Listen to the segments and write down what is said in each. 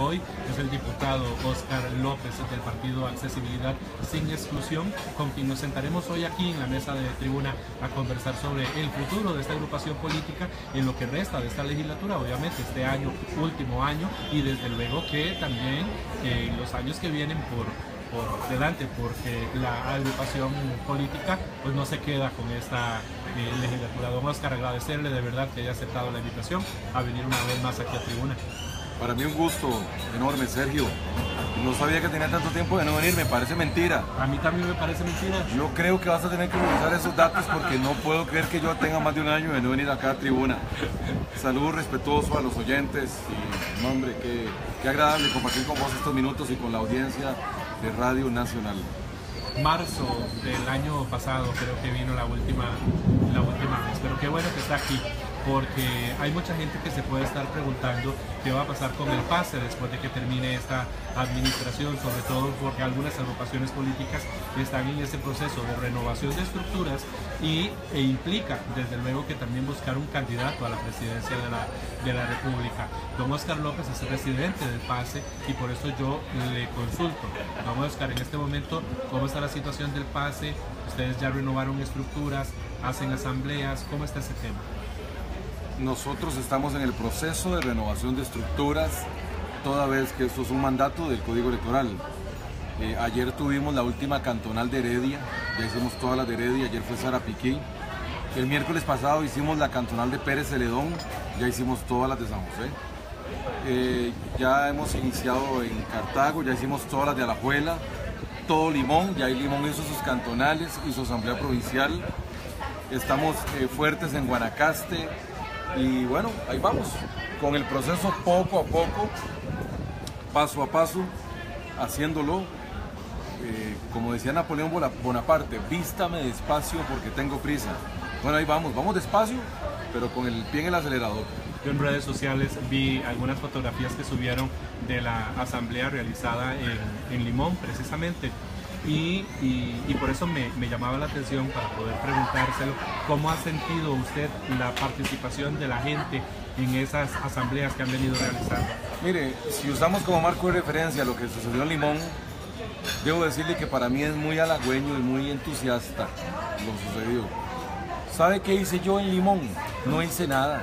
hoy es el diputado Óscar López del partido Accesibilidad Sin Exclusión, con quien nos sentaremos hoy aquí en la mesa de tribuna a conversar sobre el futuro de esta agrupación política en lo que resta de esta legislatura, obviamente este año, último año, y desde luego que también en los años que vienen por delante, porque la agrupación política pues no se queda con esta legislatura. Don Óscar, agradecerle de verdad que haya aceptado la invitación a venir una vez más aquí a tribuna. Para mí un gusto enorme, Sergio. No sabía que tenía tanto tiempo de no venir, me parece mentira. A mí también me parece mentira. Yo creo que vas a tener que revisar esos datos porque no puedo creer que yo tenga más de un año de no venir acá a tribuna. Saludo respetuoso a los oyentes y, no, hombre, qué agradable compartir con vos estos minutos y con la audiencia de Radio Nacional. Marzo del año pasado creo que vino la última vez, pero qué bueno que está aquí, porque hay mucha gente que se puede estar preguntando qué va a pasar con el pase después de que termine esta administración, sobre todo porque algunas agrupaciones políticas están en ese proceso de renovación de estructuras e implica desde luego que también buscar un candidato a la presidencia de la República. Don Óscar López es el presidente del pase y por eso yo le consulto. Don Óscar, en este momento, ¿cómo está la situación del pase? Ustedes ya renovaron estructuras, hacen asambleas, ¿cómo está ese tema? Nosotros estamos en el proceso de renovación de estructuras, toda vez que esto es un mandato del Código Electoral. Ayer tuvimos la última cantonal de Heredia, ya hicimos todas las de Heredia, ayer fue Sarapiquí. El miércoles pasado hicimos la cantonal de Pérez Celedón, ya hicimos todas las de San José. Ya hemos iniciado en Cartago, ya hicimos todas las de Alajuela, todo Limón, ya Limón hizo sus cantonales y su asamblea provincial. Estamos fuertes en Guanacaste. Y bueno, ahí vamos, con el proceso poco a poco, paso a paso, haciéndolo. Como decía Napoleón Bonaparte, vístame despacio porque tengo prisa. Bueno, ahí vamos despacio, pero con el pie en el acelerador. Yo en redes sociales vi algunas fotografías que subieron de la asamblea realizada en Limón, precisamente. Y por eso me llamaba la atención para poder preguntárselo, ¿cómo ha sentido usted la participación de la gente en esas asambleas que han venido realizando? Mire, si usamos como marco de referencia lo que sucedió en Limón, debo decirle que para mí es muy halagüeño y muy entusiasta lo sucedido. ¿Sabe qué hice yo en Limón? No hice nada.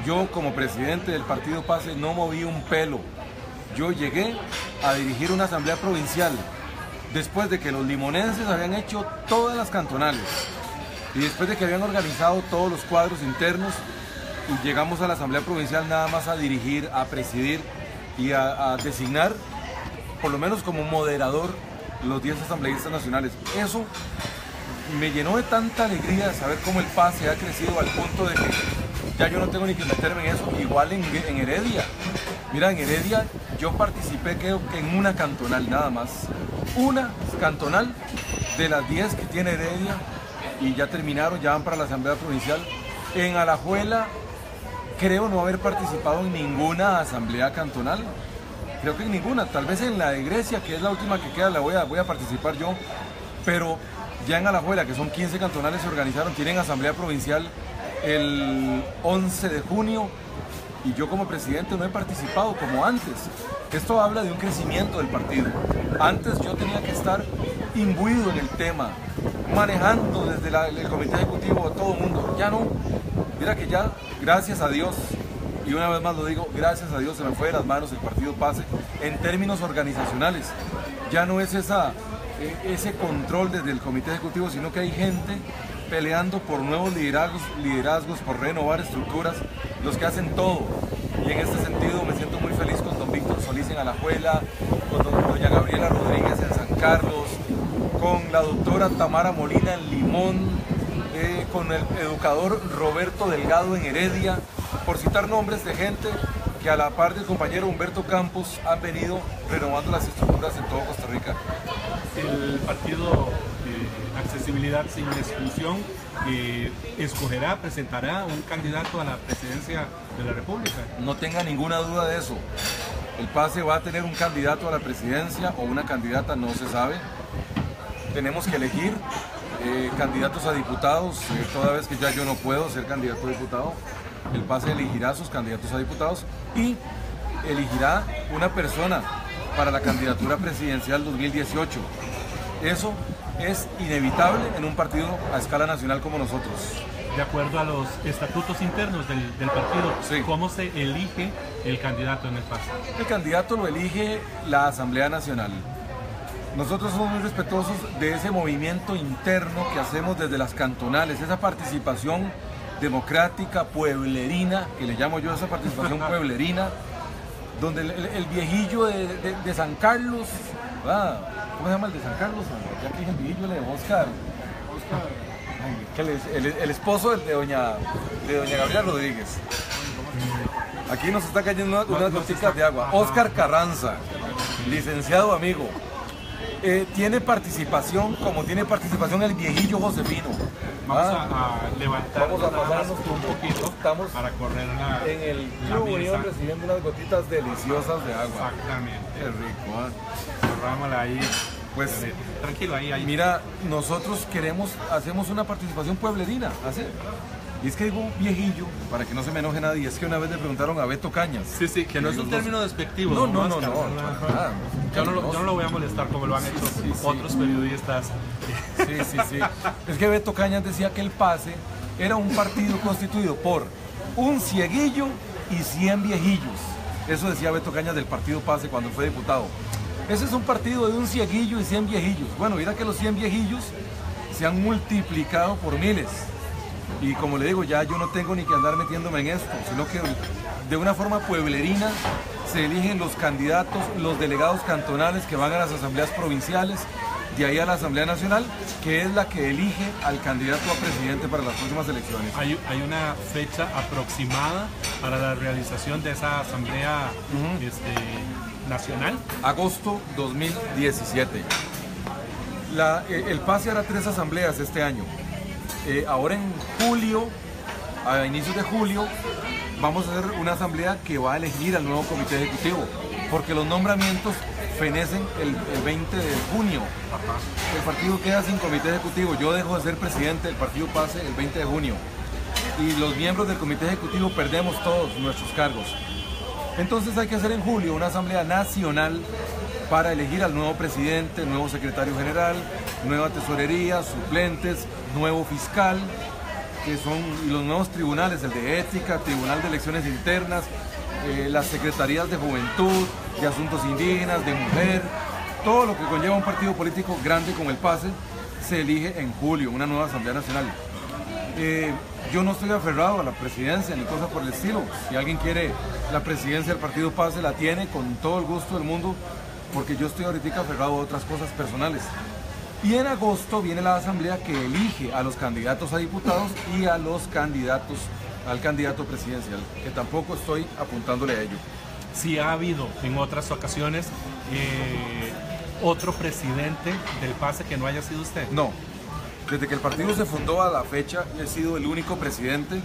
Yo como presidente del partido Pase no moví un pelo. Yo llegué a dirigir una asamblea provincial después de que los limonenses habían hecho todas las cantonales y después de que habían organizado todos los cuadros internos, y llegamos a la asamblea provincial nada más a dirigir, a presidir y a designar, por lo menos como moderador, los 10 asambleístas nacionales. Eso me llenó de tanta alegría de saber cómo el Pase ha crecido al punto de que ya yo no tengo ni que meterme en eso. Igual en Heredia. Mira, en Heredia yo participé creo que en una cantonal nada más. Una cantonal de las 10 que tiene Heredia y ya terminaron, ya van para la asamblea provincial. En Alajuela creo no haber participado en ninguna asamblea cantonal. Creo que en ninguna, tal vez en la de Grecia, que es la última que queda, voy a participar yo. Pero ya en Alajuela, que son 15 cantonales, se organizaron, tienen asamblea provincial el 11 de junio y yo como presidente no he participado como antes. Esto habla de un crecimiento del partido. Antes yo tenía que estar imbuido en el tema, manejando desde el comité ejecutivo a todo el mundo. Ya no. Mira que ya, gracias a Dios, y una vez más lo digo, gracias a Dios se me fue de las manos el partido Pase en términos organizacionales. Ya no es ese control desde el comité ejecutivo, sino que hay gente peleando por nuevos liderazgos, por renovar estructuras, los que hacen todo. Y en este sentido me siento muy feliz con don Víctor Solís en Alajuela, con doña Gabriela Rodríguez en San Carlos, con la doctora Tamara Molina en Limón, con el educador Roberto Delgado en Heredia, por citar nombres de gente que a la par del compañero Humberto Campos han venido renovando las estructuras en todo Costa Rica. El partido Accesibilidad Sin Exclusión presentará un candidato a la presidencia de la República. No tenga ninguna duda de eso. El Pase va a tener un candidato a la presidencia o una candidata, no se sabe. Tenemos que elegir candidatos a diputados, toda vez que ya yo no puedo ser candidato a diputado. El Pase elegirá sus candidatos a diputados y elegirá una persona para la candidatura presidencial 2018. Eso es inevitable en un partido a escala nacional como nosotros. De acuerdo a los estatutos internos del partido, Sí. ¿cómo se elige el candidato en el PAS? El candidato lo elige la Asamblea Nacional. Nosotros somos muy respetuosos de ese movimiento interno que hacemos desde las cantonales, esa participación democrática, pueblerina, que le llamo yo esa participación pueblerina, donde el viejillo de San Carlos, ¿verdad? ¿Cómo se llama el de San Carlos? Ya que dije el viejillo, le de Oscar. El esposo de doña Gabriela Rodríguez. Aquí nos está cayendo unas gotitas de agua. Oscar Carranza, licenciado amigo. Tiene participación, como tiene participación el viejillo Josefino. Vamos a levantar Vamos a pasarnos un poquito Estamos para correr en el Club Unión recibiendo unas gotitas deliciosas de agua. Exactamente. Qué rico, Corrámosla ahí. Pues, tranquilo, ahí. Mira, nosotros hacemos una participación pueblerina, y es que digo viejillo, para que no se me enoje nadie, es que una vez le preguntaron a Beto Cañas. Sí, que no es un término despectivo. No. Yo no lo voy a molestar como lo han hecho otros periodistas. Sí. Es que Beto Cañas decía que el PASE era un partido constituido por un cieguillo y 100 viejillos. Eso decía Beto Cañas del partido PASE cuando fue diputado. Ese es un partido de un cieguillo y 100 viejillos. Bueno, mira que los 100 viejillos se han multiplicado por miles. Y como le digo, ya yo no tengo ni que andar metiéndome en esto, sino que de una forma pueblerina se eligen los candidatos, los delegados cantonales que van a las asambleas provinciales, de ahí a la Asamblea Nacional, que es la que elige al candidato a presidente para las próximas elecciones. ¿Hay una fecha aproximada para la realización de esa asamblea nacional? Agosto 2017. El PASE hará 3 asambleas este año. Ahora en julio, a inicios de julio, vamos a hacer una asamblea que va a elegir al nuevo comité ejecutivo, porque los nombramientos fenecen el 20 de junio. El partido queda sin comité ejecutivo. Yo dejo de ser presidente del partido PASE el 20 de junio. Y los miembros del comité ejecutivo perdemos todos nuestros cargos. Entonces hay que hacer en julio una asamblea nacional para elegir al nuevo presidente, nuevo secretario general, nueva tesorería, suplentes, nuevo fiscal, que son los nuevos tribunales, el de ética, tribunal de elecciones internas, las secretarías de juventud, de asuntos indígenas, de mujer, todo lo que conlleva un partido político grande como el PASE, se elige en julio, una nueva asamblea nacional. Yo no estoy aferrado a la presidencia ni cosas por el estilo. Si alguien quiere la presidencia del partido PASE, la tiene con todo el gusto del mundo, porque yo estoy ahorita aferrado a otras cosas personales. Y en agosto viene la asamblea que elige a los candidatos a diputados y a los candidatos al candidato presidencial, que tampoco estoy apuntándole a ello. Si ha habido en otras ocasiones otro presidente del PASE que no haya sido usted. No, desde que el partido se fundó a la fecha he sido el único presidente.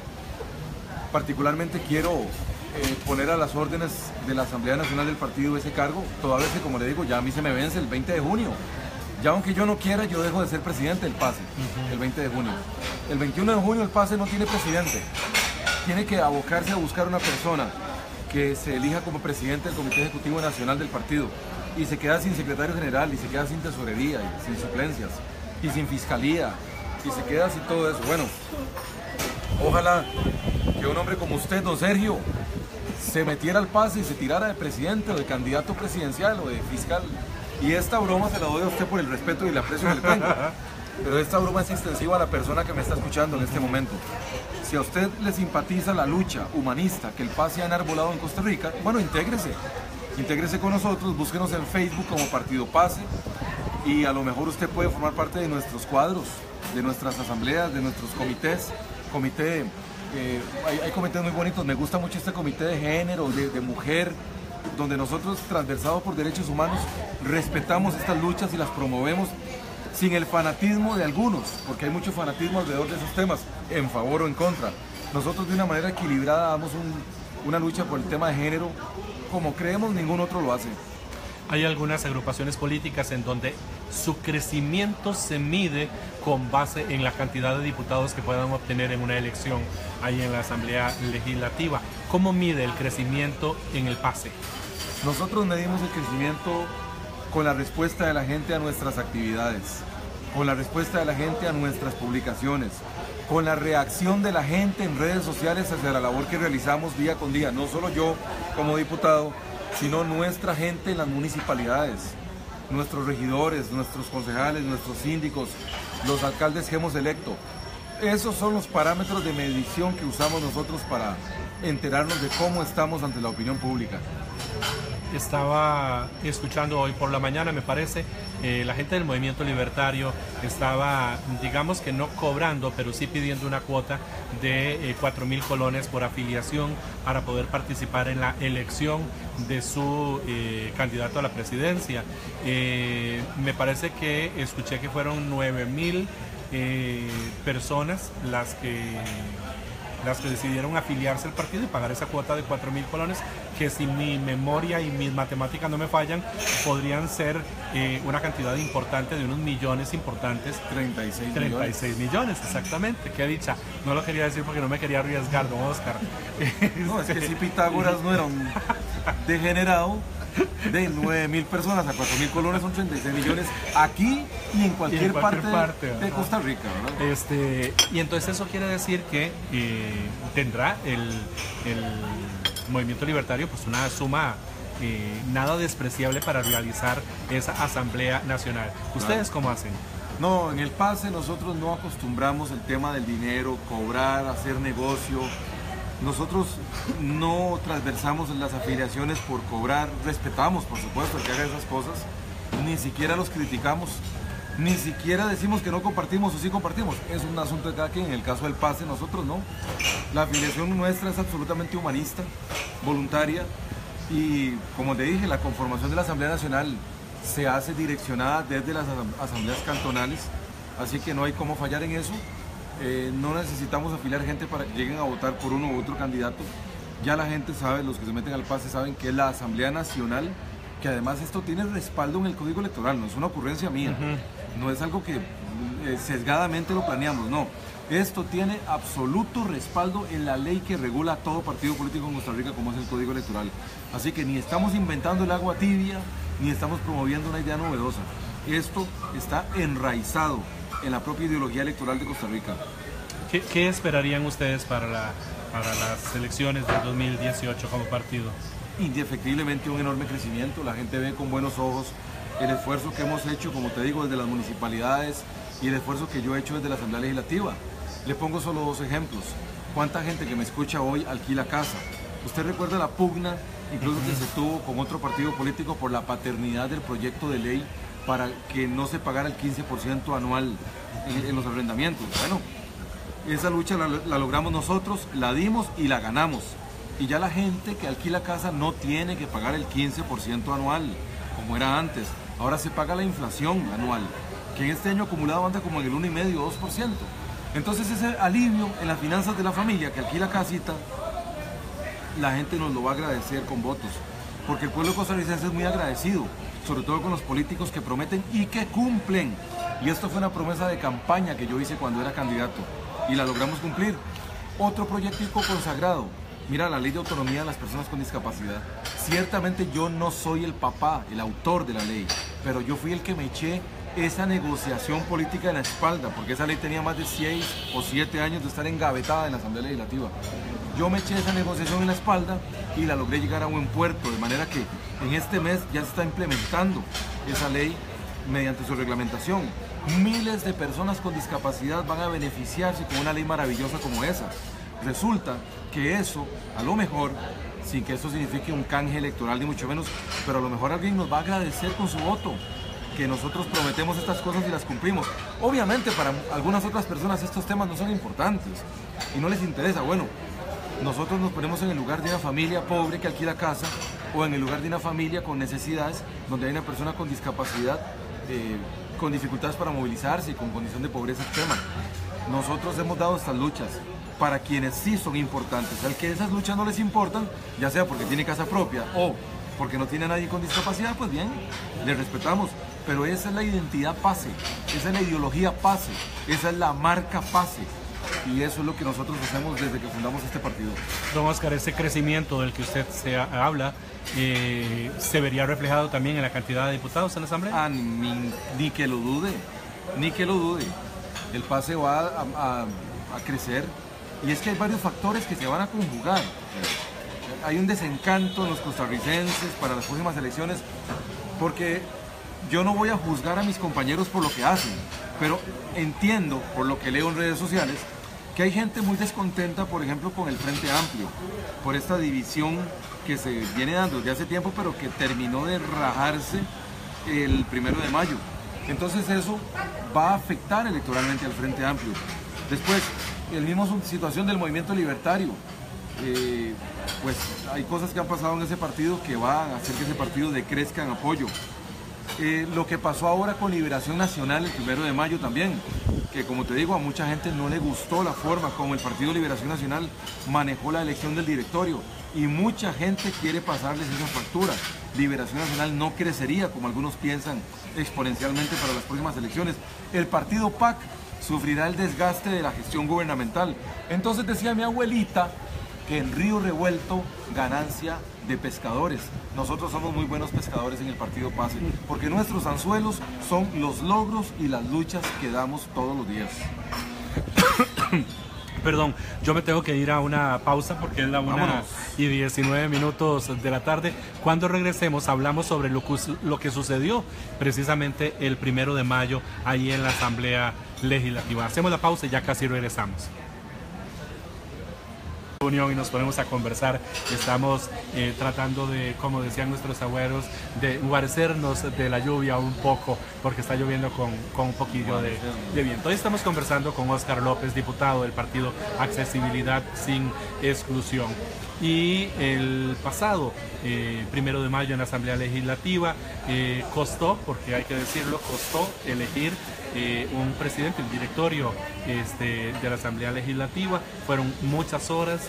Particularmente quiero poner a las órdenes de la Asamblea Nacional del partido ese cargo, toda vez que, como le digo, ya a mí se me vence el 20 de junio. Ya aunque yo no quiera, yo dejo de ser presidente del PASE el 20 de junio. El 21 de junio el PASE no tiene presidente. Tiene que abocarse a buscar una persona que se elija como presidente del Comité Ejecutivo Nacional del partido y se queda sin secretario general, y se queda sin tesorería, y sin suplencias, y sin fiscalía, y se queda sin todo eso. Bueno, ojalá que un hombre como usted, don Sergio, se metiera al PASE y se tirara de presidente o de candidato presidencial o de fiscal. Y esta broma se la doy a usted por el respeto y el aprecio que le tengo. Pero esta broma es extensiva a la persona que me está escuchando en este momento. Si a usted le simpatiza la lucha humanista que el PASE ha enarbolado en Costa Rica, bueno, intégrese. Intégrese con nosotros, búsquenos en Facebook como Partido PASE y a lo mejor usted puede formar parte de nuestros cuadros, de nuestras asambleas, de nuestros comités. Hay comités muy bonitos, me gusta mucho este comité de género, de mujer, donde nosotros, transversados por derechos humanos, respetamos estas luchas y las promovemos sin el fanatismo de algunos, porque hay mucho fanatismo alrededor de esos temas, en favor o en contra. Nosotros de una manera equilibrada damos una lucha por el tema de género, como creemos ningún otro lo hace. Hay algunas agrupaciones políticas en donde su crecimiento se mide con base en la cantidad de diputados que puedan obtener en una elección ahí en la Asamblea Legislativa. ¿Cómo mide el crecimiento en el PACE? Nosotros medimos el crecimiento con la respuesta de la gente a nuestras actividades, con la respuesta de la gente a nuestras publicaciones, con la reacción de la gente en redes sociales hacia la labor que realizamos día con día, no solo yo como diputado, sino nuestra gente en las municipalidades, nuestros regidores, nuestros concejales, nuestros síndicos, los alcaldes que hemos electo. Esos son los parámetros de medición que usamos nosotros para enterarnos de cómo estamos ante la opinión pública. Estaba escuchando hoy por la mañana, me parece, la gente del Movimiento Libertario estaba, digamos que no cobrando, pero sí pidiendo una cuota de 4.000 colones por afiliación para poder participar en la elección de su candidato a la presidencia. Me parece que escuché que fueron 9.000 personas las que decidieron afiliarse al partido y pagar esa cuota de 4.000 colones, que si mi memoria y mis matemáticas no me fallan, podrían ser una cantidad importante, de unos millones importantes. 36 millones, exactamente. Qué dicha. No lo quería decir porque no me quería arriesgar, don Oscar. No, es que si Pitágoras no era un degenerado, de 9.000 personas a 4.000 colones son 36 millones aquí y en cualquier parte de Costa Rica, ¿verdad? Y entonces eso quiere decir que tendrá el Movimiento Libertario pues una suma nada despreciable para realizar esa Asamblea Nacional. ¿Ustedes cómo hacen? No, en el PACE nosotros no acostumbramos el tema del dinero, cobrar, hacer negocio. Nosotros no transversamos las afiliaciones por cobrar, respetamos por supuesto el que haga esas cosas, ni siquiera los criticamos, ni siquiera decimos que no compartimos o sí compartimos, es un asunto de cada quien. En el caso del PACE nosotros no, la afiliación nuestra es absolutamente humanista, voluntaria, y como te dije, la conformación de la Asamblea Nacional se hace direccionada desde las asambleas cantonales, así que no hay cómo fallar en eso. No necesitamos afiliar gente para que lleguen a votar por uno u otro candidato. Ya la gente sabe, los que se meten al PACE saben que es la Asamblea Nacional, que además esto tiene respaldo en el Código Electoral, no es una ocurrencia mía, no es algo que sesgadamente lo planeamos, no. Esto tiene absoluto respaldo en la ley que regula todo partido político en Costa Rica, como es el Código Electoral. Así que ni estamos inventando el agua tibia, ni estamos promoviendo una idea novedosa. Esto está enraizado en la propia ideología electoral de Costa Rica. ¿Qué esperarían ustedes para las elecciones del 2018 como partido? Indefectiblemente un enorme crecimiento. La gente ve con buenos ojos el esfuerzo que hemos hecho, como te digo, desde las municipalidades y el esfuerzo que yo he hecho desde la Asamblea Legislativa. Le pongo solo dos ejemplos. ¿Cuánta gente que me escucha hoy alquila casa? ¿Usted recuerda la pugna incluso que se tuvo con otro partido político por la paternidad del proyecto de ley para que no se pagara el 15% anual en los arrendamientos? Bueno, esa lucha la logramos nosotros, la dimos y la ganamos. Y ya la gente que alquila casa no tiene que pagar el 15% anual, como era antes. Ahora se paga la inflación anual, que en este año acumulado anda como en el 1,5, 2%. Entonces ese alivio en las finanzas de la familia que alquila casita, la gente nos lo va a agradecer con votos. Porque el pueblo costarricense es muy agradecido, sobre todo con los políticos que prometen y que cumplen. Y esto fue una promesa de campaña que yo hice cuando era candidato y la logramos cumplir. Otro proyectico consagrado, mira, la ley de autonomía de las personas con discapacidad. Ciertamente yo no soy el papá, el autor de la ley, pero yo fui el que me eché esa negociación política en la espalda, porque esa ley tenía más de 6 o 7 años de estar engavetada en la Asamblea Legislativa. Yo me eché esa negociación en la espalda y la logré llegar a buen puerto, de manera que en este mes ya se está implementando esa ley mediante su reglamentación. Miles de personas con discapacidad van a beneficiarse con una ley maravillosa como esa. Resulta que eso, a lo mejor, sin que eso signifique un canje electoral ni mucho menos, pero a lo mejor alguien nos va a agradecer con su voto, que nosotros prometemos estas cosas y las cumplimos. Obviamente para algunas otras personas estos temas no son importantes y no les interesa. Bueno, nosotros nos ponemos en el lugar de una familia pobre que alquila casa o en el lugar de una familia con necesidades donde hay una persona con discapacidad, con dificultades para movilizarse y con condición de pobreza extrema. Nosotros hemos dado estas luchas para quienes sí son importantes. Al que esas luchas no les importan, ya sea porque tiene casa propia o porque no tiene a nadie con discapacidad, pues bien, le respetamos. Pero esa es la identidad PACE, esa es la ideología PACE, esa es la marca PACE. y eso es lo que nosotros hacemos desde que fundamos este partido. Don Oscar, ese crecimiento del que usted habla, ¿se vería reflejado también en la cantidad de diputados en la Asamblea? Ni que lo dude, ni que lo dude. El pase va a crecer, y es que hay varios factores que se van a conjugar. Hay un desencanto en los costarricenses para las próximas elecciones, porque yo no voy a juzgar a mis compañeros por lo que hacen, pero entiendo, por lo que leo en redes sociales, que hay gente muy descontenta, por ejemplo, con el Frente Amplio, por esta división que se viene dando desde hace tiempo, pero que terminó de rajarse el 1 de mayo. Entonces eso va a afectar electoralmente al Frente Amplio. Después, la misma situación del movimiento libertario. Pues hay cosas que han pasado en ese partido que van a hacer que ese partido decrezca en apoyo. Lo que pasó ahora con Liberación Nacional el 1 de mayo también, que como te digo, a mucha gente no le gustó la forma como el Partido Liberación Nacional manejó la elección del directorio, y mucha gente quiere pasarles esa factura. Liberación Nacional no crecería, como algunos piensan, exponencialmente para las próximas elecciones. El partido PAC sufrirá el desgaste de la gestión gubernamental. Entonces decía mi abuelita que en río revuelto, ganancia de pescadores. Nosotros somos muy buenos pescadores en el partido PACE, porque nuestros anzuelos son los logros y las luchas que damos todos los días. Perdón, yo me tengo que ir a una pausa porque es la 1:19 de la tarde. Cuando regresemos hablamos sobre lo que sucedió precisamente el 1 de mayo ahí en la Asamblea Legislativa. Hacemos la pausa y ya casi regresamos. Y nos ponemos a conversar. Estamos tratando de, como decían nuestros abuelos, de guarecernos de la lluvia un poco, porque está lloviendo con un poquillo de viento. Hoy estamos conversando con Óscar López, diputado del partido Accesibilidad Sin Exclusión. Y el pasado 1 de mayo en la Asamblea Legislativa costó, porque hay que decirlo, costó elegir un presidente, el directorio de la Asamblea Legislativa. Fueron muchas horas,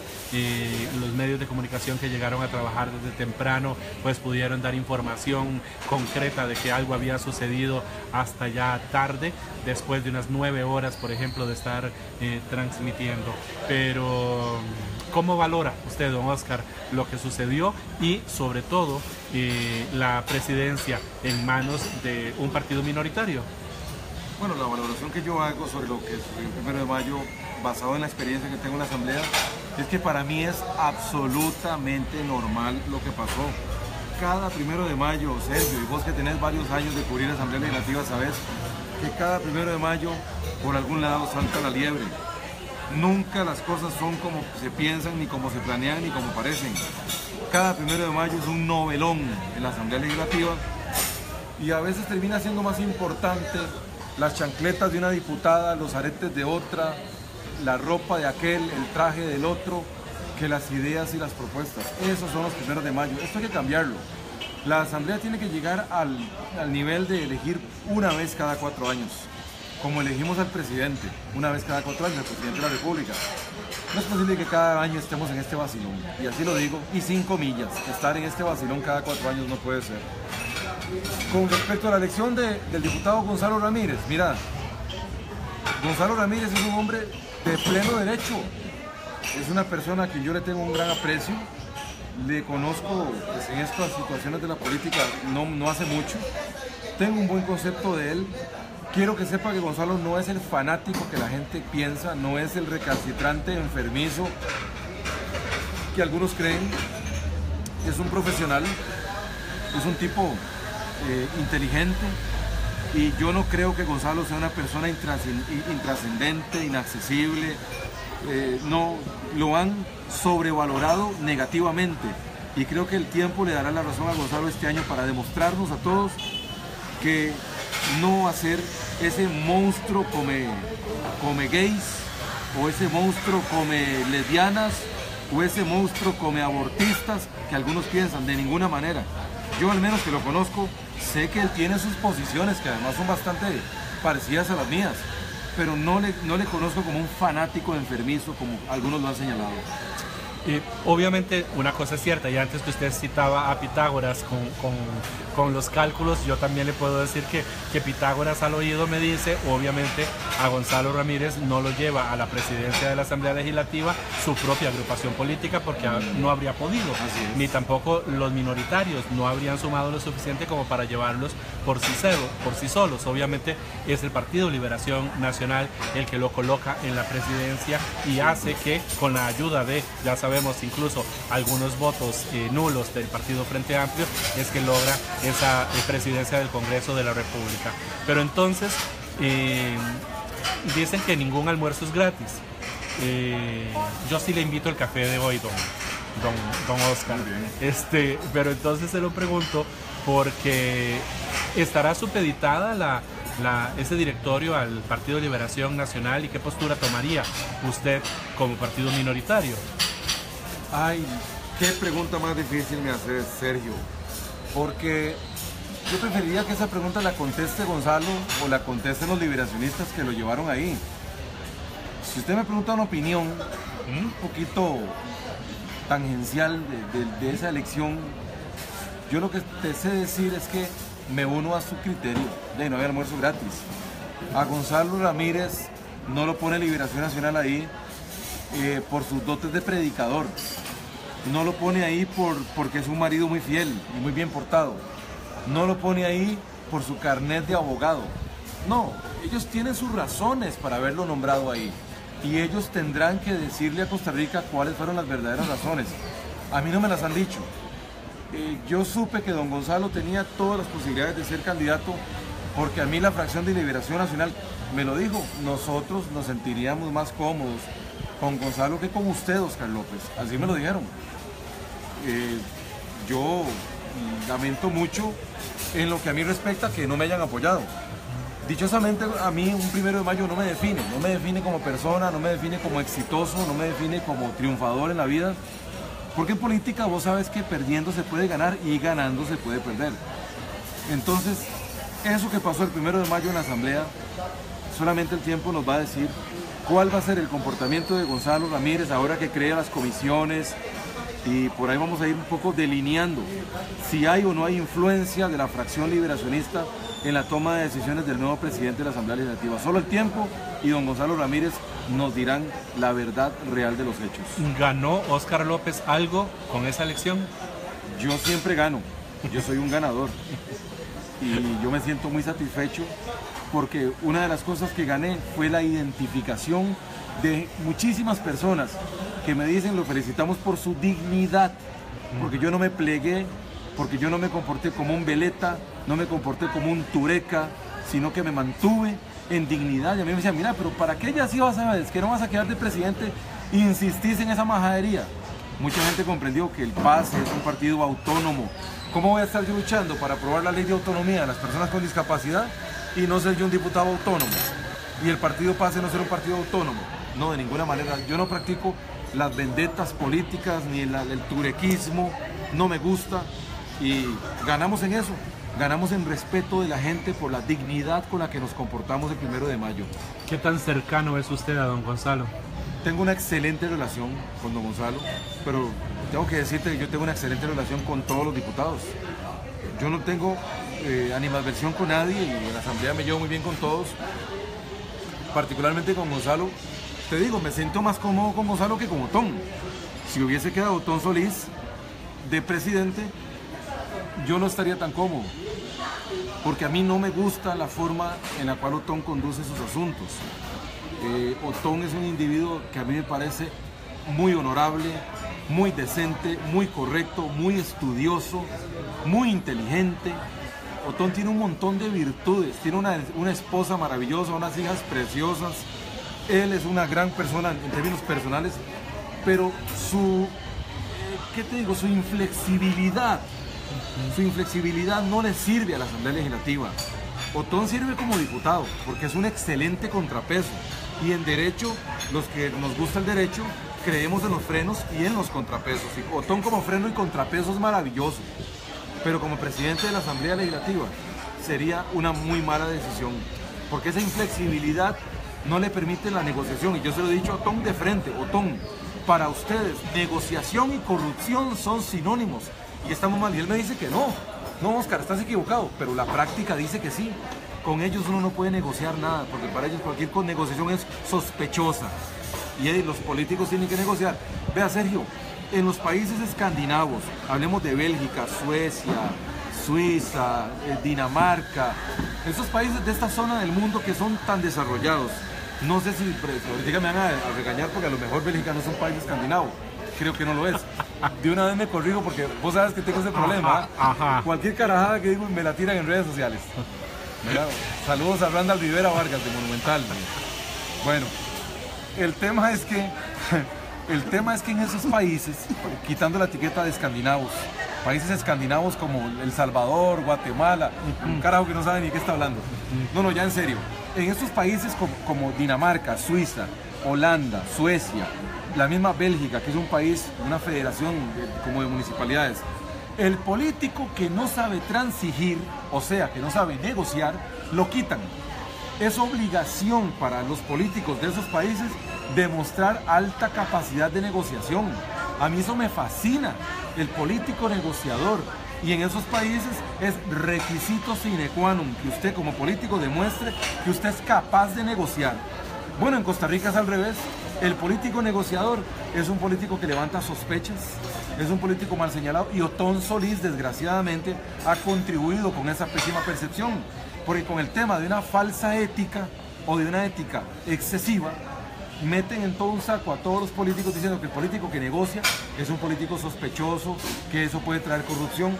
los medios de comunicación que llegaron a trabajar desde temprano pues pudieron dar información concreta de que algo había sucedido hasta ya tarde, después de unas 9 horas, por ejemplo, de estar transmitiendo. Pero ¿cómo valora usted, don Óscar, lo que sucedió y sobre todo la presidencia en manos de un partido minoritario? Bueno, la valoración que yo hago sobre lo que sucedió el 1 de mayo, basado en la experiencia que tengo en la Asamblea, es que para mí es absolutamente normal lo que pasó. Cada 1 de mayo, Sergio, y vos que tenés varios años de cubrir la Asamblea Legislativa, sabés que cada 1 de mayo por algún lado salta la liebre. Nunca las cosas son como se piensan, ni como se planean, ni como parecen. Cada 1 de mayo es un novelón en la Asamblea Legislativa, y a veces termina siendo más importante las chancletas de una diputada, los aretes de otra, la ropa de aquel, el traje del otro, que las ideas y las propuestas. Esos son los 1 de mayo. Esto hay que cambiarlo. La Asamblea tiene que llegar al nivel de elegir una vez cada 4 años, como elegimos al presidente, una vez cada 4 años, al presidente de la República. No es posible que cada año estemos en este vacilón, y así lo digo, y sin comillas, estar en este vacilón cada 4 años no puede ser. Con respecto a la elección del diputado Gonzalo Ramírez, mira, Gonzalo Ramírez es un hombre de pleno derecho, es una persona a quien yo le tengo un gran aprecio, le conozco pues, en estas situaciones de la política no hace mucho, tengo un buen concepto de él. Quiero que sepa que Gonzalo no es el fanático que la gente piensa, no es el recalcitrante enfermizo que algunos creen. Es un profesional, es un tipo inteligente, y yo no creo que Gonzalo sea una persona intrascendente, inaccesible. No, lo han sobrevalorado negativamente, y creo que el tiempo le dará la razón a Gonzalo este año para demostrarnos a todos que no hacer ese monstruo come gays, o ese monstruo come lesbianas, o ese monstruo come abortistas que algunos piensan, de ninguna manera. Yo, al menos que lo conozco, sé que él tiene sus posiciones que además son bastante parecidas a las mías, pero no le conozco como un fanático enfermizo como algunos lo han señalado. Obviamente una cosa es cierta, y antes que usted citaba a Pitágoras con los cálculos, yo también le puedo decir que Pitágoras al oído me dice, obviamente a Gonzalo Ramírez no lo lleva a la presidencia de la Asamblea Legislativa su propia agrupación política, porque no habría podido, ni tampoco los minoritarios no habrían sumado lo suficiente como para llevarlos por sí solos. Obviamente es el Partido Liberación Nacional el que lo coloca en la presidencia y hace que, con la ayuda de, ya sabemos, incluso algunos votos nulos del Partido Frente Amplio, es que logra esa presidencia del Congreso de la República. Pero entonces dicen que ningún almuerzo es gratis. Yo sí le invito el café de hoy, don Oscar. Pero entonces se lo pregunto porque estará supeditada ese directorio al Partido Liberación Nacional, y qué postura tomaría usted como partido minoritario. Ay, qué pregunta más difícil me hace Sergio, porque yo preferiría que esa pregunta la conteste Gonzalo o la contesten los liberacionistas que lo llevaron ahí. Si usted me pregunta una opinión un poquito tangencial de esa elección, yo lo que te sé decir es que me uno a su criterio de no haber almuerzo gratis. A Gonzalo Ramírez no lo pone Liberación Nacional ahí por sus dotes de predicador. No lo pone ahí porque es un marido muy fiel y muy bien portado. No lo pone ahí por su carnet de abogado. No, ellos tienen sus razones para haberlo nombrado ahí. Y ellos tendrán que decirle a Costa Rica cuáles fueron las verdaderas razones. A mí no me las han dicho. Yo supe que don Gonzalo tenía todas las posibilidades de ser candidato porque a mí la fracción de Liberación Nacional me lo dijo. Nosotros nos sentiríamos más cómodos con Gonzalo que con usted, Oscar López. Así me lo dijeron. Yo lamento mucho en lo que a mí respecta que no me hayan apoyado. Dichosamente a mí un 1 de mayo no me define como persona, no me define como exitoso, no me define como triunfador en la vida, porque en política vos sabes que perdiendo se puede ganar y ganando se puede perder. Entonces, eso que pasó el 1 de mayo en la Asamblea, solamente el tiempo nos va a decir cuál va a ser el comportamiento de Gonzalo Ramírez ahora que crea las comisiones, y por ahí vamos a ir un poco delineando si hay o no hay influencia de la fracción liberacionista en la toma de decisiones del nuevo presidente de la Asamblea Legislativa. Solo el tiempo y don Gonzalo Ramírez nos dirán la verdad real de los hechos. ¿Ganó Óscar López algo con esa elección? Yo siempre gano, yo soy un ganador y yo me siento muy satisfecho porque una de las cosas que gané fue la identificación de muchísimas personas que me dicen lo felicitamos por su dignidad, porque yo no me plegué, porque yo no me comporté como un veleta, no me comporté como un tureca, sino que me mantuve en dignidad. Y a mí me decían, mira, pero ¿para qué ya sí vas a ver? Es que no vas a quedar de presidente, insistís en esa majadería. Mucha gente comprendió que el PAS es un partido autónomo. ¿Cómo voy a estar yo luchando para aprobar la ley de autonomía de las personas con discapacidad y no ser yo un diputado autónomo? Y el partido pase no ser un partido autónomo. No, de ninguna manera. Yo no practico las vendetas políticas ni el turequismo. No me gusta. Y ganamos en eso. Ganamos en respeto de la gente por la dignidad con la que nos comportamos el 1 de mayo. ¿Qué tan cercano es usted a don Gonzalo? Tengo una excelente relación con don Gonzalo, pero tengo que decirte que yo tengo una excelente relación con todos los diputados. Yo no tengo animadversión con nadie y en la Asamblea me llevo muy bien con todos. Particularmente con Gonzalo, te digo, me siento más cómodo con Gonzalo que con Otón. Si hubiese quedado Otón Solís de presidente, yo no estaría tan cómodo, porque a mí no me gusta la forma en la cual Otón conduce sus asuntos. Otón es un individuo que a mí me parece muy honorable, muy decente, muy correcto, muy estudioso, muy inteligente. Otón tiene un montón de virtudes, tiene una esposa maravillosa, unas hijas preciosas. Él es una gran persona en términos personales, pero ¿qué te digo? Su inflexibilidad no le sirve a la Asamblea Legislativa. Otón sirve como diputado porque es un excelente contrapeso. Y en derecho, los que nos gusta el derecho, creemos en los frenos y en los contrapesos. Y Otón como freno y contrapeso es maravilloso. Pero como presidente de la Asamblea Legislativa sería una muy mala decisión. Porque esa inflexibilidad no le permite la negociación. Y yo se lo he dicho a Otón de frente. Otón, para ustedes negociación y corrupción son sinónimos y estamos mal. Y él me dice que no. No, Oscar, estás equivocado, pero la práctica dice que sí. Con ellos uno no puede negociar nada, porque para ellos cualquier negociación es sospechosa. Y los políticos tienen que negociar. Vea, Sergio, en los países escandinavos, hablemos de Bélgica, Suecia, Suiza, Dinamarca, esos países de esta zona del mundo que son tan desarrollados. No sé si ahorita me van a regañar porque a lo mejor Bélgica no es un país escandinavo. Creo que no lo es. De una vez me corrijo porque vos sabes que tengo ese problema. Ajá. Cualquier carajada que digo me la tiran en redes sociales. ¿Verdad? Saludos a Randall Rivera Vargas de Monumental. Bueno, el tema es que en esos países, quitando la etiqueta de escandinavos, países escandinavos como El Salvador, Guatemala, un carajo que no sabe ni qué está hablando. No, ya en serio. En estos países como Dinamarca, Suiza, Holanda, Suecia, la misma Bélgica, que es un país, una federación como de municipalidades, el político que no sabe transigir, o sea, que no sabe negociar, lo quitan. Es obligación para los políticos de esos países demostrar alta capacidad de negociación. A mí eso me fascina, el político negociador. Y en esos países es requisito sine qua non que usted como político demuestre que usted es capaz de negociar. Bueno, en Costa Rica es al revés. El político negociador es un político que levanta sospechas, es un político mal señalado, y Otón Solís, desgraciadamente, ha contribuido con esa pésima percepción, porque con el tema de una falsa ética o de una ética excesiva, meten en todo un saco a todos los políticos diciendo que el político que negocia es un político sospechoso, que eso puede traer corrupción.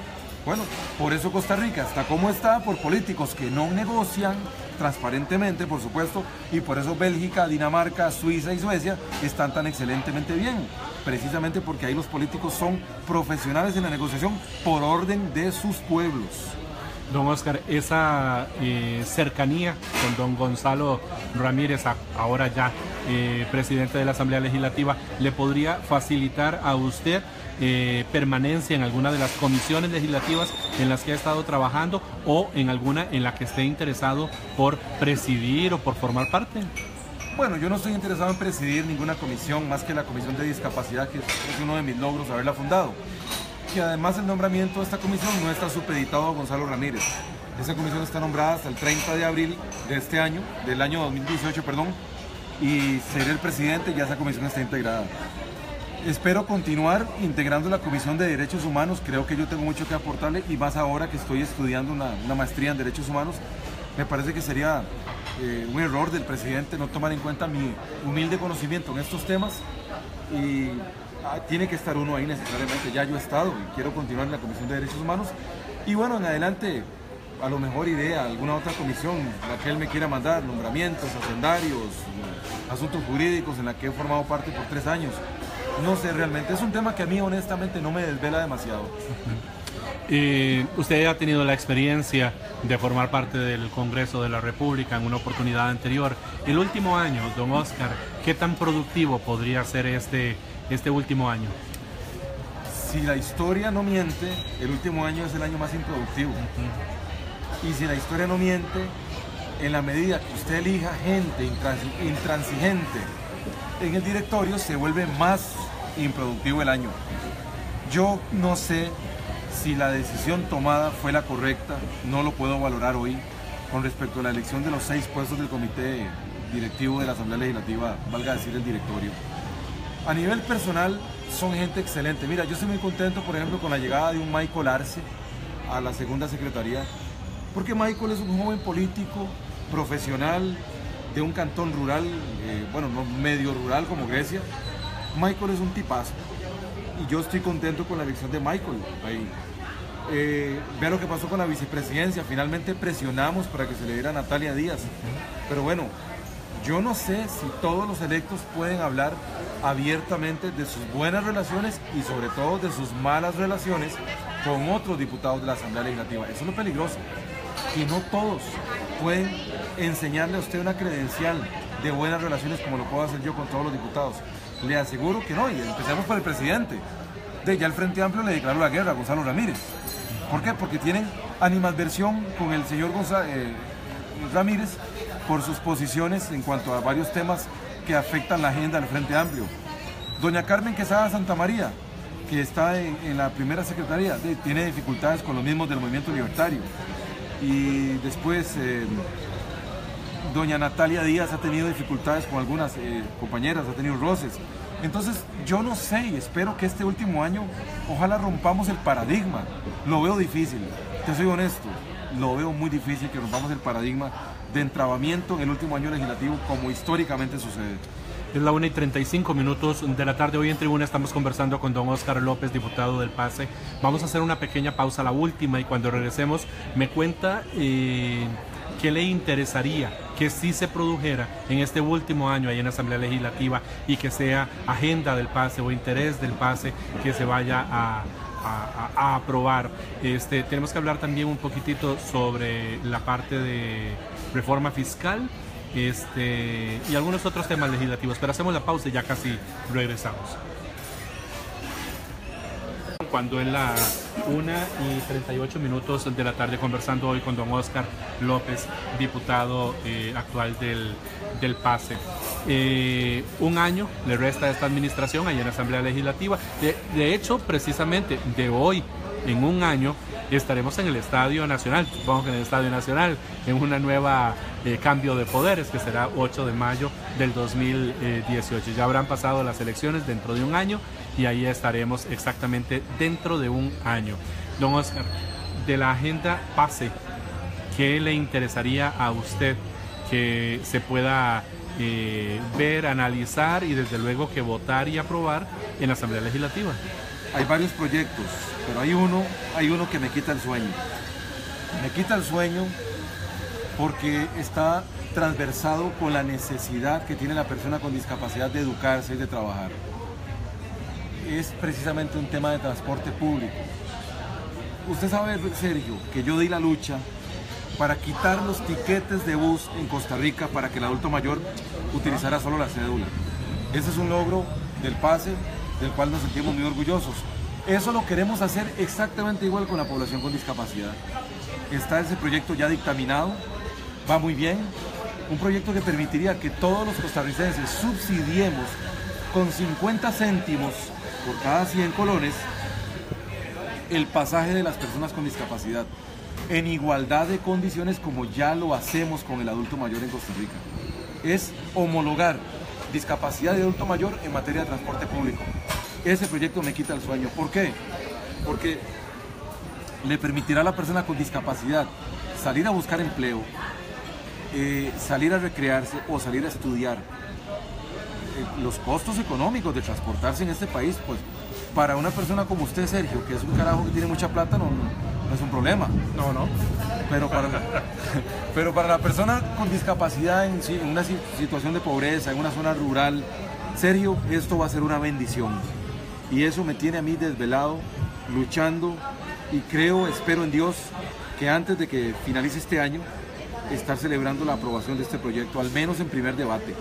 Bueno, por eso Costa Rica está como está, por políticos que no negocian transparentemente, por supuesto, y por eso Bélgica, Dinamarca, Suiza y Suecia están tan excelentemente bien, precisamente porque ahí los políticos son profesionales en la negociación por orden de sus pueblos. Don Oscar, esa cercanía con don Gonzalo Ramírez, ahora ya presidente de la Asamblea Legislativa, ¿le podría facilitar a usted permanencia en alguna de las comisiones legislativas en las que ha estado trabajando o en alguna en la que esté interesado por presidir o por formar parte? Bueno, yo no estoy interesado en presidir ninguna comisión más que la Comisión de Discapacidad, que es uno de mis logros haberla fundado. Y además el nombramiento de esta comisión no está supeditado a Gonzalo Ramírez. Esa comisión está nombrada hasta el 30 de abril de este año, del año 2018, perdón, y seré el presidente y ya esa comisión está integrada. Espero continuar integrando la Comisión de Derechos Humanos, creo que yo tengo mucho que aportarle, y más ahora que estoy estudiando una maestría en Derechos Humanos. Me parece que sería un error del presidente no tomar en cuenta mi humilde conocimiento en estos temas, y tiene que estar uno ahí necesariamente. Ya yo he estado y quiero continuar en la Comisión de Derechos Humanos, y bueno, en adelante a lo mejor idea, alguna otra comisión, la que él me quiera mandar, nombramientos, hacendarios, asuntos jurídicos, en la que he formado parte por 3 años. No sé realmente, es un tema que a mí honestamente no me desvela demasiado. Usted ha tenido la experiencia de formar parte del Congreso de la República en una oportunidad anterior. El último año, don Oscar, ¿qué tan productivo podría ser este último año? Si la historia no miente, el último año es el año más improductivo. Y si la historia no miente, en la medida que usted elija gente intransigente en el directorio, se vuelve más improductivo el año. Yo no sé si la decisión tomada fue la correcta, no lo puedo valorar hoy con respecto a la elección de los 6 puestos del comité directivo de la Asamblea Legislativa, valga decir el directorio. A nivel personal son gente excelente. Mira, yo estoy muy contento, por ejemplo, con la llegada de un Michael Arce a la segunda secretaría, porque Michael es un joven político, profesional, de un cantón rural, bueno, no medio rural como Grecia. Michael es un tipazo y yo estoy contento con la elección de Michael ahí. Vea lo que pasó con la vicepresidencia, finalmente presionamos para que se le diera a Natalia Díaz, pero bueno, yo no sé si todos los electos pueden hablar abiertamente de sus buenas relaciones y sobre todo de sus malas relaciones con otros diputados de la Asamblea Legislativa. Eso es lo peligroso, que no todos pueden enseñarle a usted una credencial de buenas relaciones como lo puedo hacer yo con todos los diputados. Le aseguro que no, y empecemos por el presidente. Ya el Frente Amplio le declaró la guerra a Gonzalo Ramírez. ¿Por qué? Porque tienen animadversión con el señor Ramírez por sus posiciones en cuanto a varios temas que afectan la agenda del Frente Amplio. Doña Carmen Quesada Santa María, que está en la primera secretaría, tiene dificultades con los mismos del movimiento libertario. Y después doña Natalia Díaz ha tenido dificultades con algunas compañeras, ha tenido roces. Entonces yo no sé y espero que este último año ojalá rompamos el paradigma. Lo veo difícil, te soy honesto, lo veo muy difícil que rompamos el paradigma de entrabamiento en el último año legislativo como históricamente sucede. Es la 1:35 de la tarde. Hoy en tribuna estamos conversando con don Óscar López, diputado del PACE. Vamos a hacer una pequeña pausa, la última, y cuando regresemos me cuenta qué le interesaría que sí se produjera en este último año ahí en la Asamblea Legislativa y que sea agenda del PACE o interés del PACE que se vaya a aprobar. Tenemos que hablar también un poquitito sobre la parte de reforma fiscal y algunos otros temas legislativos, pero hacemos la pausa y ya casi regresamos. Cuando en la 1:38 de la tarde, conversando hoy con don Óscar López, diputado actual del PACE. Un año le resta a esta administración allá en la Asamblea Legislativa. De hecho, precisamente de hoy en un año estaremos en el Estadio Nacional, supongo que en el Estadio Nacional, en una nueva cambio de poderes que será 8 de mayo del 2018. Ya habrán pasado las elecciones dentro de un año y ahí estaremos exactamente dentro de un año. Don Óscar, de la agenda PACE, ¿qué le interesaría a usted que se pueda ver, analizar y desde luego que votar y aprobar en la Asamblea Legislativa? Hay varios proyectos, pero hay uno que me quita el sueño. Me quita el sueño porque está transversado con la necesidad que tiene la persona con discapacidad de educarse y de trabajar. Es precisamente un tema de transporte público. Usted sabe, Sergio, que yo di la lucha para quitar los tiquetes de bus en Costa Rica para que el adulto mayor utilizara solo la cédula. Ese es un logro del PACE, del cual nos sentimos muy orgullosos. Eso lo queremos hacer exactamente igual con la población con discapacidad. Está ese proyecto ya dictaminado, va muy bien. Un proyecto que permitiría que todos los costarricenses subsidiemos con 50 céntimos por cada 100 colones el pasaje de las personas con discapacidad, en igualdad de condiciones como ya lo hacemos con el adulto mayor en Costa Rica. Es homologar discapacidad de adulto mayor en materia de transporte público. Ese proyecto me quita el sueño. ¿Por qué? Porque le permitirá a la persona con discapacidad salir a buscar empleo, salir a recrearse o salir a estudiar. Los costos económicos de transportarse en este país, pues para una persona como usted, Sergio, que es un carajo que tiene mucha plata, no es un problema. No. Pero para la persona con discapacidad en una situación de pobreza, en una zona rural, Sergio, esto va a ser una bendición. Y eso me tiene a mí desvelado, luchando, y espero en Dios, que antes de que finalice este año, estar celebrando la aprobación de este proyecto, al menos en primer debate.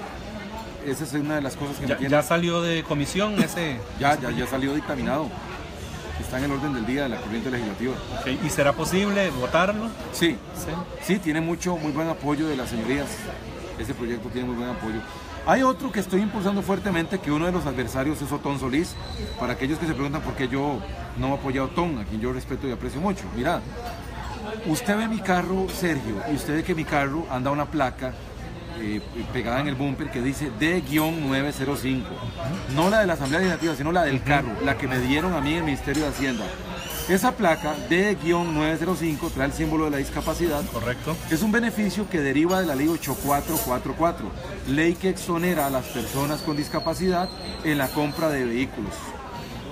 Esa es una de las cosas que me tiene... ¿Ya salió de comisión ese...? Ya salió dictaminado. Está en el orden del día de la corriente legislativa. Okay. ¿Y será posible votarlo? Sí, tiene muy buen apoyo de las señorías. Ese proyecto tiene muy buen apoyo. Hay otro que estoy impulsando fuertemente, que uno de los adversarios es Otón Solís. Para aquellos que se preguntan por qué yo no apoyo a Otón, a quien yo respeto y aprecio mucho. Mira, usted ve mi carro, Sergio, y usted ve que mi carro anda una placa pegada en el bumper que dice D-905. No la de la Asamblea Legislativa, sino la del carro, la que me dieron a mí en el Ministerio de Hacienda. Esa placa D-905 trae el símbolo de la discapacidad. Correcto. Es un beneficio que deriva de la ley 8444, ley que exonera a las personas con discapacidad en la compra de vehículos.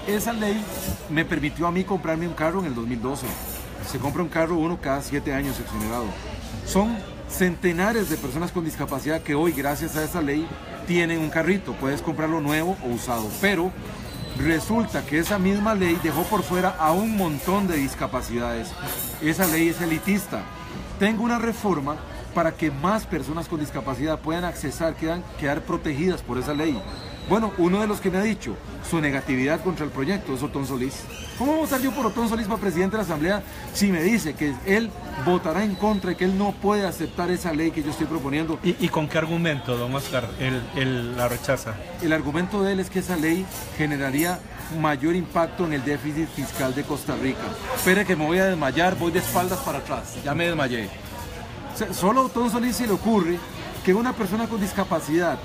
Esa ley me permitió a mí comprarme un carro en el 2012. Se compra un carro uno cada 7 años exonerado. Son centenares de personas con discapacidad que hoy, gracias a esa ley, tienen un carrito. Puedes comprarlo nuevo o usado, pero resulta que esa misma ley dejó por fuera a un montón de discapacidades. Esa ley es elitista. Tengo una reforma para que más personas con discapacidad puedan accesar, quedar protegidas por esa ley. Bueno, uno de los que me ha dicho su negatividad contra el proyecto es Otón Solís. ¿Cómo vamos a estar yo por Otón Solís para presidente de la Asamblea si me dice que él votará en contra y que él no puede aceptar esa ley que yo estoy proponiendo? ¿Y con qué argumento, don Oscar, él la rechaza? El argumento de él es que esa ley generaría mayor impacto en el déficit fiscal de Costa Rica. Espere que me voy a desmayar, voy de espaldas para atrás, ya me desmayé. O sea, solo a Otón Solís se le ocurre que una persona con discapacidad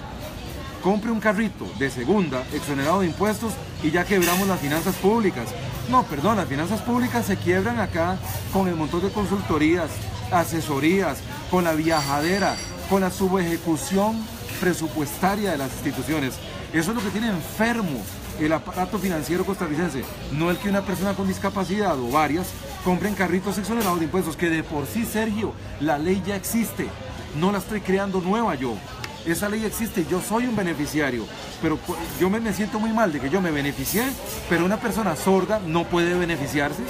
compre un carrito de segunda, exonerado de impuestos, y ya quebramos las finanzas públicas. No, perdón, las finanzas públicas se quiebran acá con el montón de consultorías, asesorías, con la viajadera, con la subejecución presupuestaria de las instituciones. Eso es lo que tiene enfermo el aparato financiero costarricense, no el que una persona con discapacidad o varias compren carritos exonerados de impuestos, que de por sí, Sergio, la ley ya existe, no la estoy creando nueva yo. Esa ley existe, yo soy un beneficiario, pero yo me siento muy mal de que yo me beneficié, pero una persona sorda no puede beneficiarse.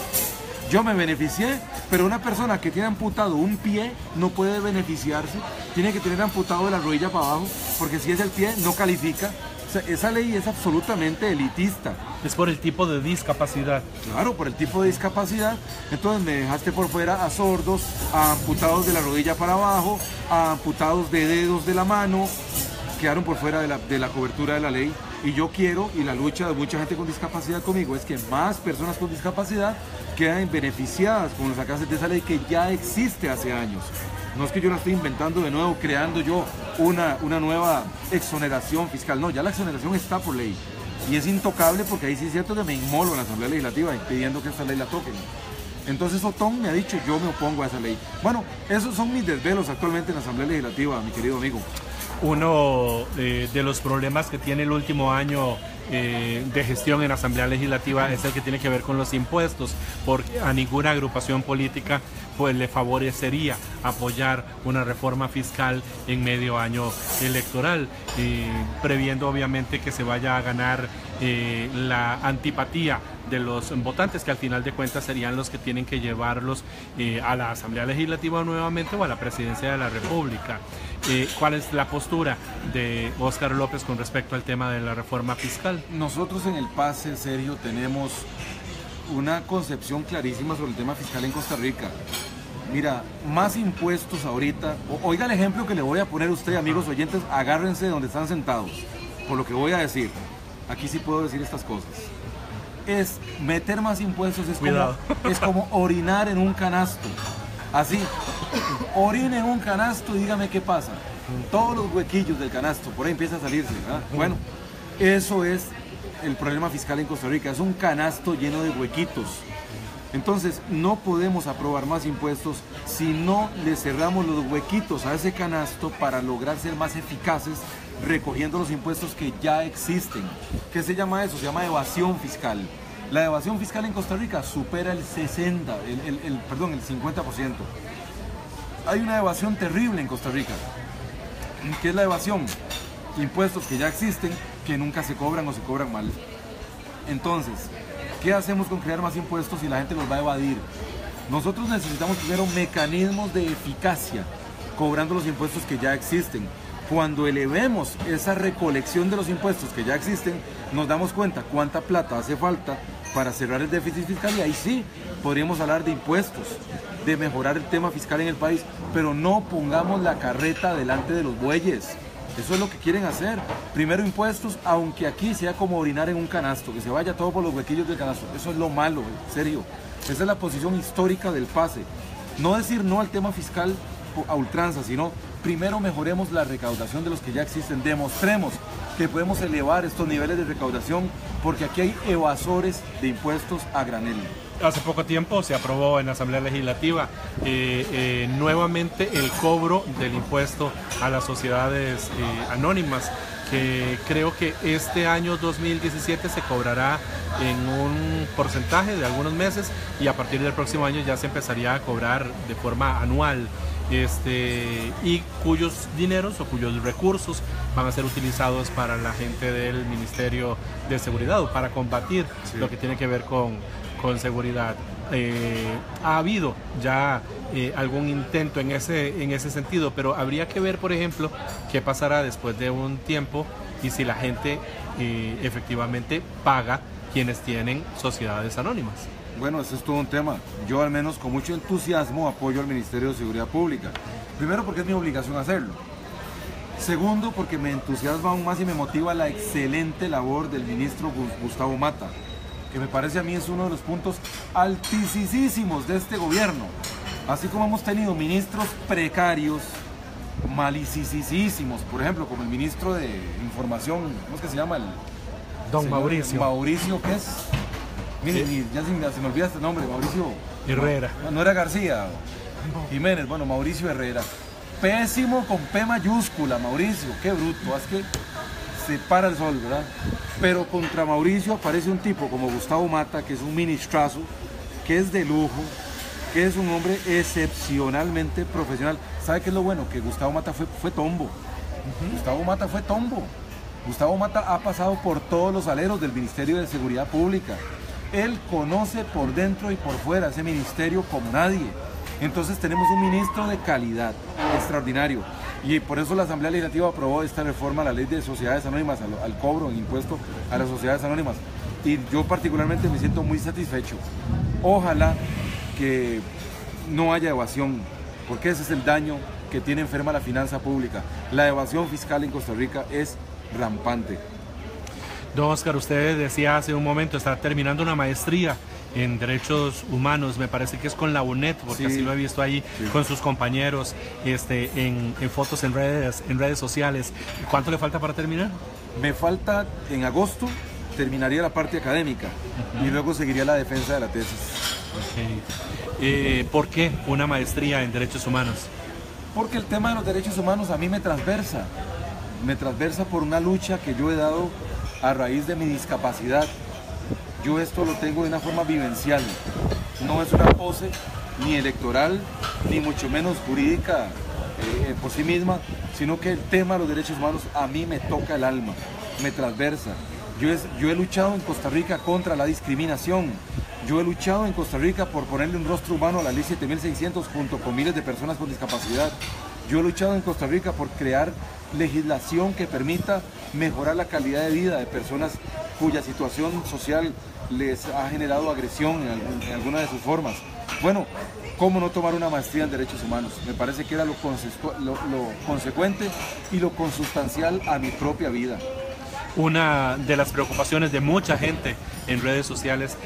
Yo me beneficié, pero una persona que tiene amputado un pie no puede beneficiarse, tiene que tener amputado de la rodilla para abajo, porque si es el pie no califica. O sea, esa ley es absolutamente elitista. Es por el tipo de discapacidad. Claro, por el tipo de discapacidad. Entonces me dejaste por fuera a sordos, a amputados de la rodilla para abajo, a amputados de dedos de la mano, quedaron por fuera de la cobertura de la ley. Y yo quiero, y la lucha de mucha gente con discapacidad conmigo, es que más personas con discapacidad queden beneficiadas con los alcances de esa ley que ya existe hace años. No es que yo la estoy inventando de nuevo, creando yo una nueva exoneración fiscal. No, ya la exoneración está por ley. Y es intocable, porque ahí sí es cierto que me inmolo en la Asamblea Legislativa pidiendo que esta ley la toquen. Entonces Otón me ha dicho, yo me opongo a esa ley. Bueno, esos son mis desvelos actualmente en la Asamblea Legislativa, mi querido amigo. Uno de los problemas que tiene el último año de gestión en la Asamblea Legislativa es el que tiene que ver con los impuestos, porque a ninguna agrupación política pues le favorecería apoyar una reforma fiscal en medio año electoral, previendo obviamente que se vaya a ganar la antipatía de los votantes, que al final de cuentas serían los que tienen que llevarlos a la Asamblea Legislativa nuevamente o a la Presidencia de la República. ¿Cuál es la postura de Óscar López con respecto al tema de la reforma fiscal? Nosotros en el PASE, Sergio, tenemos una concepción clarísima sobre el tema fiscal en Costa Rica. Mira, más impuestos ahorita. Oiga el ejemplo que le voy a poner a usted, amigos oyentes, agárrense de donde están sentados, por lo que voy a decir. Aquí sí puedo decir estas cosas. Es meter más impuestos, es como orinar en un canasto. Así, orine en un canasto y dígame qué pasa. Todos los huequillos del canasto, por ahí empieza a salirse, ¿verdad? Bueno, eso es el problema fiscal en Costa Rica, es un canasto lleno de huequitos. Entonces, no podemos aprobar más impuestos si no le cerramos los huequitos a ese canasto para lograr ser más eficaces recogiendo los impuestos que ya existen. ¿Qué se llama eso? Se llama evasión fiscal. La evasión fiscal en Costa Rica supera el 50%. Hay una evasión terrible en Costa Rica. ¿Qué es la evasión? Impuestos que ya existen, que nunca se cobran o se cobran mal. Entonces, ¿qué hacemos con crear más impuestos si la gente los va a evadir? Nosotros necesitamos primero mecanismos de eficacia, cobrando los impuestos que ya existen. Cuando elevemos esa recolección de los impuestos que ya existen, nos damos cuenta cuánta plata hace falta para cerrar el déficit fiscal, y ahí sí podríamos hablar de impuestos, de mejorar el tema fiscal en el país, pero no pongamos la carreta delante de los bueyes. Eso es lo que quieren hacer. Primero impuestos, aunque aquí sea como orinar en un canasto, que se vaya todo por los huequillos del canasto. Eso es lo malo, en serio. Esa es la posición histórica del PASE. No decir no al tema fiscal a ultranza, sino primero mejoremos la recaudación de los que ya existen. Demostremos que podemos elevar estos niveles de recaudación, porque aquí hay evasores de impuestos a granel. Hace poco tiempo se aprobó en la Asamblea Legislativa nuevamente el cobro del impuesto a las sociedades anónimas, que creo que este año 2017 se cobrará en un porcentaje de algunos meses, y a partir del próximo año ya se empezaría a cobrar de forma anual. Y cuyos dineros o cuyos recursos van a ser utilizados para la gente del Ministerio de Seguridad, o para combatir lo que tiene que ver con seguridad. Ha habido ya algún intento en ese sentido, pero habría que ver, por ejemplo, qué pasará después de un tiempo y si la gente efectivamente paga quienes tienen sociedades anónimas. Bueno, ese es todo un tema. Yo al menos con mucho entusiasmo apoyo al Ministerio de Seguridad Pública. Primero porque es mi obligación hacerlo. Segundo porque me entusiasma aún más y me motiva la excelente labor del ministro Gustavo Mata, que me parece a mí es uno de los puntos altísimos de este gobierno. Así como hemos tenido ministros precarios, malicísimos, por ejemplo, como el ministro de Información, ¿cómo es que se llama? Don Mauricio. Mauricio, ¿qué es? Mire, ya se me olvida este nombre, Mauricio Herrera. No era García, Jiménez, bueno, Mauricio Herrera. Pésimo con P mayúscula, Mauricio, qué bruto, es que se para el sol, ¿verdad? Pero contra Mauricio aparece un tipo como Gustavo Mata, que es un ministrazo, que es de lujo, que es un hombre excepcionalmente profesional. ¿Sabe qué es lo bueno? Que Gustavo Mata fue tombo. Gustavo Mata fue tombo. Gustavo Mata ha pasado por todos los aleros del Ministerio de Seguridad Pública. Él conoce por dentro y por fuera ese ministerio como nadie. Entonces tenemos un ministro de calidad, extraordinario. Y por eso la Asamblea Legislativa aprobó esta reforma a la ley de sociedades anónimas, al cobro, el impuesto a las sociedades anónimas. Y yo particularmente me siento muy satisfecho. Ojalá que no haya evasión, porque ese es el daño que tiene enferma la finanza pública. La evasión fiscal en Costa Rica es rampante. Don Oscar, usted decía hace un momento, está terminando una maestría en Derechos Humanos, me parece que es con la UNED, porque así lo he visto ahí con sus compañeros en fotos en redes sociales. ¿Cuánto le falta para terminar? Me falta, en agosto, terminaría la parte académica y luego seguiría la defensa de la tesis. ¿Por qué una maestría en Derechos Humanos? Porque el tema de los derechos humanos a mí me transversa por una lucha que yo he dado a raíz de mi discapacidad. Yo esto lo tengo de una forma vivencial, no es una pose ni electoral, ni mucho menos jurídica por sí misma, sino que el tema de los derechos humanos a mí me toca el alma, me transversa. Yo he luchado en Costa Rica contra la discriminación, yo he luchado en Costa Rica por ponerle un rostro humano a la ley 7600 junto con miles de personas con discapacidad. Yo he luchado en Costa Rica por crear legislación que permita mejorar la calidad de vida de personas cuya situación social les ha generado agresión en alguna de sus formas. Bueno, ¿cómo no tomar una maestría en derechos humanos? Me parece que era lo consecuente y lo consustancial a mi propia vida. Una de las preocupaciones de mucha gente en redes sociales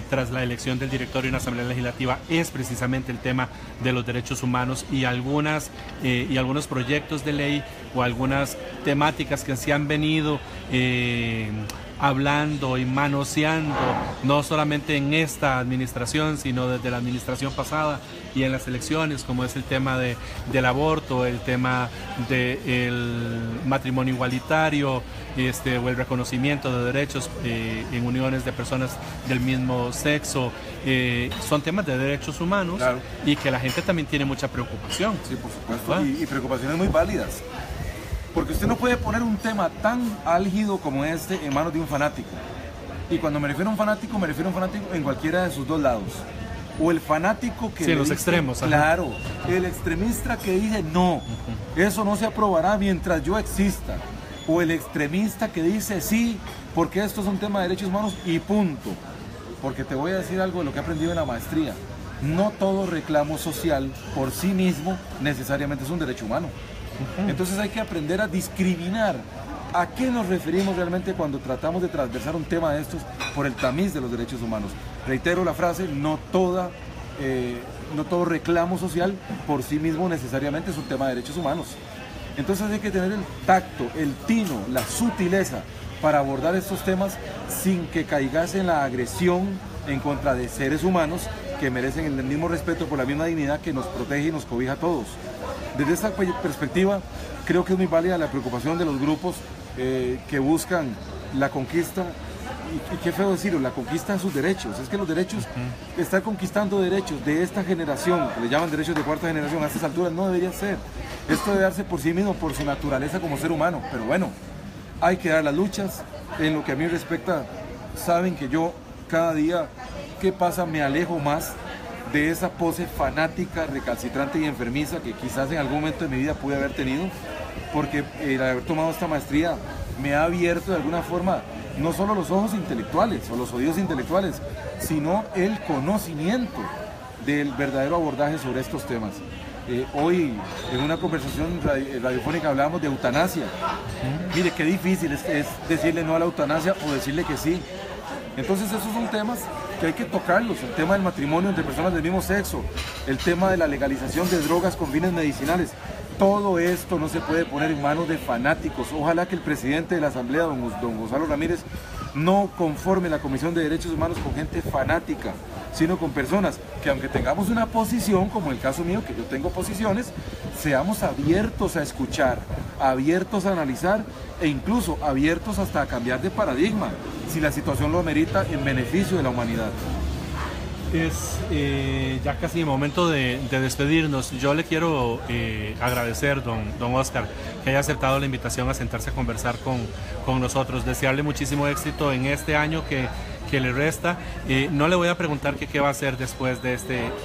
tras la elección del directorio en la Asamblea Legislativa es precisamente el tema de los derechos humanos y algunos proyectos de ley o algunas temáticas que se han venido hablando y manoseando, no solamente en esta administración, sino desde la administración pasada y en las elecciones, como es el tema del aborto, el tema del matrimonio igualitario, o el reconocimiento de derechos en uniones de personas del mismo sexo. Son temas de derechos humanos, claro, y que la gente también tiene mucha preocupación. Sí, por supuesto, y preocupaciones muy válidas. Porque usted no puede poner un tema tan álgido como este en manos de un fanático. Y cuando me refiero a un fanático, me refiero a un fanático en cualquiera de sus dos lados. O el fanático que... Sí, los extremos. Claro, el extremista que dice no, eso no se aprobará mientras yo exista. O el extremista que dice sí, porque esto es un tema de derechos humanos y punto. Porque te voy a decir algo de lo que he aprendido en la maestría. No todo reclamo social por sí mismo necesariamente es un derecho humano. Entonces hay que aprender a discriminar a qué nos referimos realmente cuando tratamos de transversar un tema de estos por el tamiz de los derechos humanos. Reitero la frase, no todo reclamo social por sí mismo necesariamente es un tema de derechos humanos. Entonces hay que tener el tacto, el tino, la sutileza para abordar estos temas sin que caigas en la agresión en contra de seres humanos que merecen el mismo respeto por la misma dignidad que nos protege y nos cobija a todos. Desde esta perspectiva, creo que es muy válida la preocupación de los grupos que buscan la conquista, y qué feo decirlo, la conquista de sus derechos. Es que los derechos, estar conquistando derechos de esta generación, que le llaman derechos de cuarta generación, a estas alturas no debería ser. Esto debe darse por sí mismo, por su naturaleza como ser humano. Pero bueno, hay que dar las luchas. En lo que a mí respecta, saben que yo cada día que pasa me alejo más de esa pose fanática, recalcitrante y enfermiza que quizás en algún momento de mi vida pude haber tenido, porque el haber tomado esta maestría me ha abierto de alguna forma no solo los ojos intelectuales o los oídos intelectuales, sino el conocimiento del verdadero abordaje sobre estos temas. Hoy en una conversación radiofónica hablábamos de eutanasia. Mire qué difícil es decirle no a la eutanasia o decirle que sí. Entonces esos son temas que hay que tocarlos, el tema del matrimonio entre personas del mismo sexo, el tema de la legalización de drogas con fines medicinales. Todo esto no se puede poner en manos de fanáticos. Ojalá que el presidente de la Asamblea, don Gonzalo Ramírez, no conforme la Comisión de Derechos Humanos con gente fanática, sino con personas que, aunque tengamos una posición, como el caso mío, que yo tengo posiciones, seamos abiertos a escuchar, abiertos a analizar e incluso abiertos hasta a cambiar de paradigma, si la situación lo amerita en beneficio de la humanidad. Es ya casi el momento de despedirnos. Yo le quiero agradecer, don Oscar, que haya aceptado la invitación a sentarse a conversar con nosotros. Desearle muchísimo éxito en este año que le resta. No le voy a preguntar qué va a hacer después de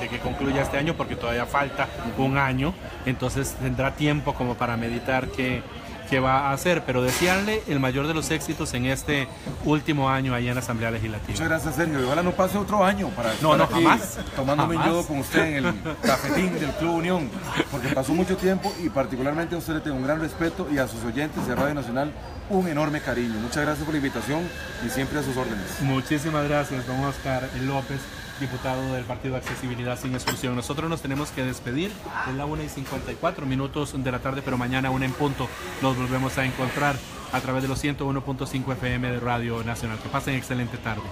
que concluya este año, porque todavía falta un año, entonces tendrá tiempo como para meditar qué va a hacer, pero desearle el mayor de los éxitos en este último año ahí en la Asamblea Legislativa. Muchas gracias, Sergio. Y ojalá no pase otro año para no, aquí jamás, tomándome jamás. un yodo con usted en el cafetín del Club Unión, porque pasó mucho tiempo y particularmente a usted le tengo un gran respeto y a sus oyentes de Radio Nacional un enorme cariño. Muchas gracias por la invitación y siempre a sus órdenes. Muchísimas gracias, don Oscar López, diputado del Partido Accesibilidad Sin Exclusión. Nosotros nos tenemos que despedir, es la 1:54 de la tarde, pero mañana 1 en punto nos volvemos a encontrar a través de los 101.5 FM de Radio Nacional. Que pasen excelente tarde.